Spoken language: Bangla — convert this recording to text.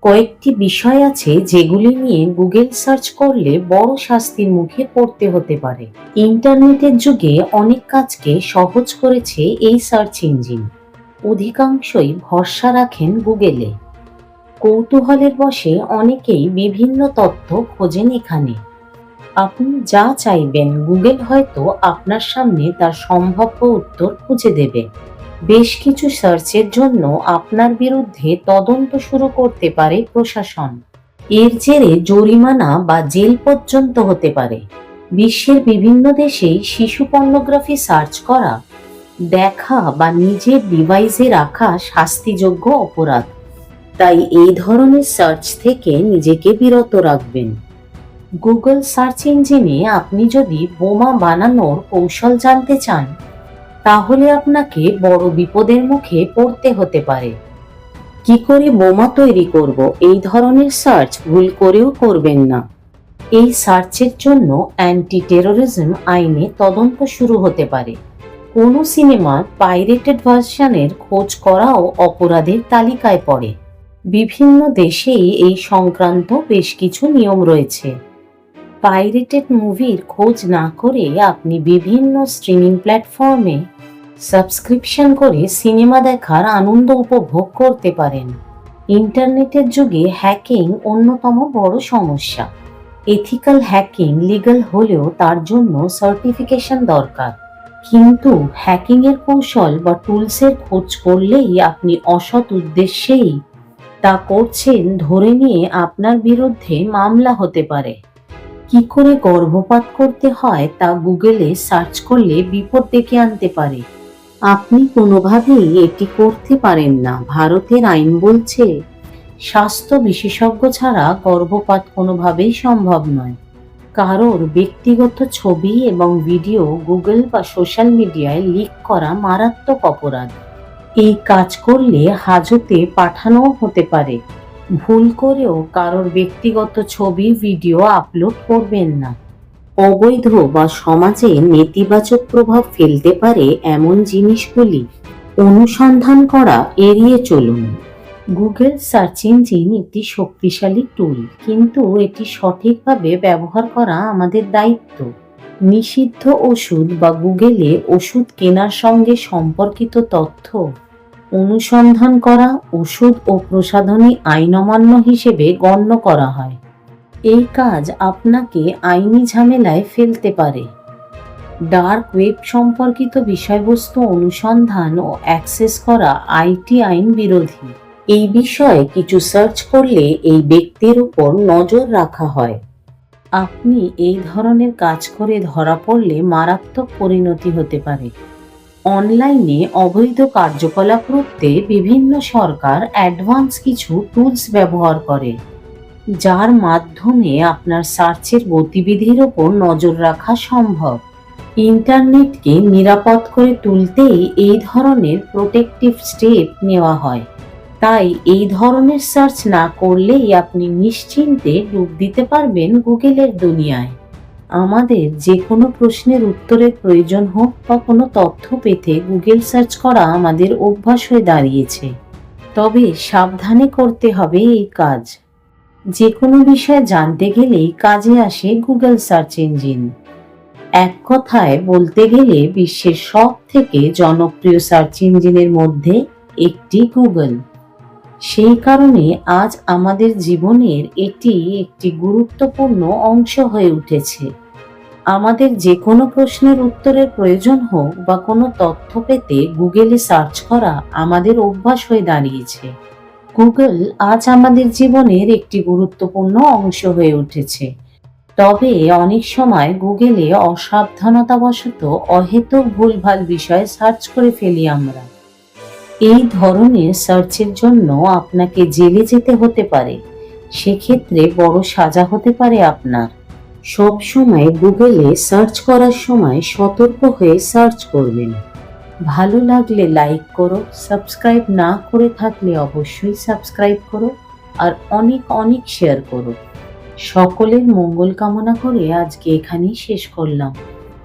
কয়েকটি বিষয় আছে যেগুলি নিয়ে গুগল সার্চ করলে বড় শাস্তির মুখে পড়তে হতে পারে। ইন্টারনেটের যুগে অনেক কাজকে সহজ করেছে এই সার্চ ইঞ্জিন। অধিকাংশই ভরসা রাখেন গুগলে। কৌতূহলের বশে অনেকেই বিভিন্ন তথ্য খোঁজেন এখানে। আপনি যা চাইবেন গুগল হয়তো আপনার সামনে তার সম্ভাব্য উত্তর খুঁজে দেবে। বেশ কিছু সার্চের জন্য আপনার বিরুদ্ধে তদন্ত শুরু করতে পারে প্রশাসন। এর জেরে জরিমানা বা জেল পর্যন্ত হতে পারে। বিশ্বের বিভিন্ন দেশেই শিশু পর্নোগ্রাফি সার্চ করা, দেখা বা নিজের ডিভাইসে রাখা শাস্তিযোগ্য অপরাধ। তাই এই ধরনের সার্চ থেকে নিজেকে বিরত রাখবেন। গুগল সার্চ ইঞ্জিনে আপনি যদি বোমা বানানোর কৌশল জানতে চান, তাহলে আপনাকে বড় বিপদের মুখে পড়তে হতে পারে। কি করে বোমা তৈরি করব, এই ধরনের সার্চ ভুল করেও করবেন না। এই সার্চের জন্য অ্যান্টি টেরোরিজম আইনে তদন্ত শুরু হতে পারে। কোনো সিনেমার পাইরেটেড ভার্সনের খোঁজ করাও অপরাধের তালিকায় পড়ে। বিভিন্ন দেশেই এই সংক্রান্ত বেশ কিছু নিয়ম রয়েছে। পাইরেটেড মুভির খোঁজ না করে আপনি বিভিন্ন স্ট্রিমিং প্ল্যাটফর্মে সাবস্ক্রিপশন করে সিনেমা দেখার আনন্দ উপভোগ করতে পারেন। ইন্টারনেটের যুগে হ্যাকিং অন্যতম বড় সমস্যা। এথিক্যাল হ্যাকিং লিগ্যাল হলেও তার জন্য সার্টিফিকেশন দরকার। কিন্তু হ্যাকিংয়ের কৌশল বা টুলসের খোঁজ করলেই আপনি অসৎ উদ্দেশ্যেই তা করছেন ধরে নিয়ে আপনার বিরুদ্ধে মামলা হতে পারে। কি করে গর্ভপাত করতে হয় তা গুগলে সার্চ করলে বিপদ ডেকে আনতে পারে। আপনি কোনোভাবেই এটি করতে পারেন না। ভারতের আইন বলছে স্বাস্থ্য বিশেষজ্ঞ ছাড়া গর্ভপাত কোনোভাবেই সম্ভব নয়। কারোর ব্যক্তিগত ছবি এবং ভিডিও গুগল বা সোশ্যাল মিডিয়ায় লিক করা মারাত্মক অপরাধ। এই কাজ করলে হাজতে পাঠানোও হতে পারে। ভুল করেও কারোর ব্যক্তিগত ছবি ভিডিও আপলোড করবেন না। অবৈধ বা সমাজে নেতিবাচক প্রভাব ফেলতে পারে এমন জিনিসগুলি অনুসন্ধান করা এড়িয়ে চলুন। গুগল সার্চ ইঞ্জিন একটি শক্তিশালী টুল, কিন্তু এটি সঠিকভাবে ব্যবহার করা আমাদের দায়িত্ব। নিষিদ্ধ ওষুধ বা গুগলে ওষুধ কেনার সঙ্গে সম্পর্কিত তথ্য অনুসন্ধান করা ওষুধ ও প্রসাধনী আইন অমান্য হিসেবে গণ্য করা হয়। এই কাজ আপনাকে আইনি ঝামেলায় ফেলতে পারে। ডার্ক ওয়েব সম্পর্কিত বিষয়বস্তু অনুসন্ধান ও অ্যাক্সেস করা আইটি আইন বিরোধী। এই বিষয়ে কিছু সার্চ করলে এই ব্যক্তির উপর নজর রাখা হয়। আপনি এই ধরনের কাজ করে ধরা পড়লে মারাত্মক পরিণতি হতে পারে। অনলাইনে অবৈধ কার্যকলাপ রুখতে বিভিন্ন সরকার অ্যাডভান্স কিছু টুলস ব্যবহার করে, যার মাধ্যমে আপনার সার্চের গতিবিধির ওপর নজর রাখা সম্ভব। ইন্টারনেটকে নিরাপদ করে তুলতেই এই ধরনের প্রোটেক্টিভ স্টেপ নেওয়া হয়। তাই এই ধরনের সার্চ না করলেই আপনি নিশ্চিন্তে ডুব দিতে পারবেন গুগলের দুনিয়ায়। আমাদের যে কোনো প্রশ্নের উত্তরের প্রয়োজন হোক বা কোনো তথ্য পেতে গুগল সার্চ করা আমাদের অভ্যাস হয়ে দাঁড়িয়েছে। তবে সাবধানে করতে হবে এই কাজ। যে কোনো বিষয় জানতে গেলেই কাজে আসে গুগল সার্চ ইঞ্জিন। এক কথায় বলতে গেলে বিশ্বের সব থেকে জনপ্রিয় সার্চ ইঞ্জিনের মধ্যে একটি গুগল। সেই কারণে আজ আমাদের জীবনের এটি একটি গুরুত্বপূর্ণ অংশ হয়ে উঠেছে। আমাদের যে কোনো প্রশ্নের উত্তরের প্রয়োজন হোক বা কোনো তথ্য পেতে গুগলে সার্চ করা আমাদের অভ্যাস হয়ে দাঁড়িয়েছে। গুগল আজ আমাদের জীবনের একটি গুরুত্বপূর্ণ অংশ হয়ে উঠেছে। তবে অনেক সময় গুগলে অসাবধানতাবশত অহেতুক ভুলভাল বিষয় সার্চ করে ফেলি আমরা। এই ধরনের সার্চের জন্য আপনাকে জেলে যেতে হতে পারে। সেক্ষেত্রে বড় সাজা হতে পারে আপনার। সব সময় গুগলে সার্চ করার সময় সতর্ক হয়ে সার্চ করবেন। ভালো লাগলে লাইক করো, সাবস্ক্রাইব না করে থাকলে অবশ্যই সাবস্ক্রাইব করো, আর অনেক অনেক শেয়ার করো। সকলের মঙ্গল কামনা করে আজকে এখানেই শেষ করলাম।